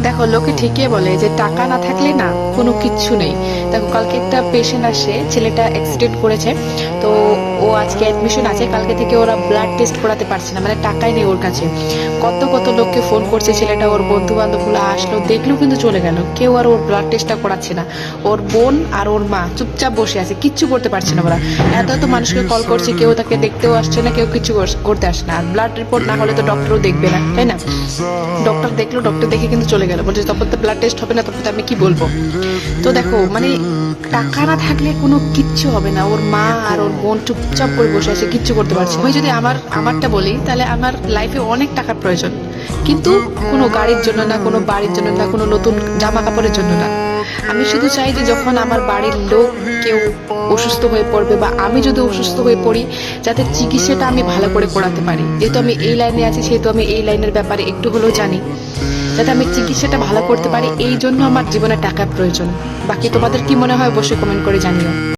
দেখো, লোকে ঠিকই বলে যে টাকা না থাকলে না কোনো কিচ্ছু নেই। দেখো, কালকে একটা পেশেন্ট আসে, ছেলেটা অ্যাক্সিডেন্ট করেছে। তো ও আজকে অ্যাডমিশন আছে, কালকে থেকে ওরা ব্লাড টেস্ট করাতে পারছে না, মানে টাকাই নেই ওর কাছে। কত কত লোককে ফোন করছে ছেলেটা, ওর বন্ধু বান্ধবগুলো আসলো, দেখলো কিন্তু চলে গেল, কেউ আর ওর ব্লাড টেস্টটা করাচ্ছে না। ওর বোন আর ওর মা চুপচাপ বসে আছে, কিচ্ছু করতে পারছে না ওরা। এত এত মানুষকে কল করছে, কেউ তাকে দেখতেও আসছে না, কেউ কিছু করতে আসছে না। আর ব্লাড রিপোর্ট না হলে তো ডক্টরও দেখবে না, তাই না? ডক্টর দেখলো, ডক্টর দেখে কিন্তু চলে গেল, বলছে তখন তো ব্লাড টেস্ট হবে না, তখন তো আমি কি বলবো। তো দেখো, মানে টাকা না থাকলে কোনো কিচ্ছু হবে না। ওর মা আর ওর বোন চুপচাপ করে বসে আছে, কিচ্ছু করতে পারছে না। আমি যদি আমারটা বলি, তাহলে আমার লাইফে অনেক টাকার প্রয়োজন, কিন্তু কোনো গাড়ির জন্য না, কোনো বাড়ির জন্য না, কোনো নতুন জামা কাপড়ের জন্য না। আমি শুধু চাই যে যখন আমার বাড়ির লোক কেউ অসুস্থ হয়ে পড়বে, বা আমি যদি অসুস্থ হয়ে পড়ি, যাতে চিকিৎসাটা আমি ভালো করে করাতে পারি। যেহেতু আমি এই লাইনে আছি, সেহেতু আমি এই লাইনের ব্যাপারে একটু হলেও জানি, যাতে আমি চিকিৎসাটা ভালো করতে পারি। এই জন্য আমার জীবনে টাকার প্রয়োজন। বাকি তোমাদের কি মনে হয় অবশ্যই কমেন্ট করে জানিও।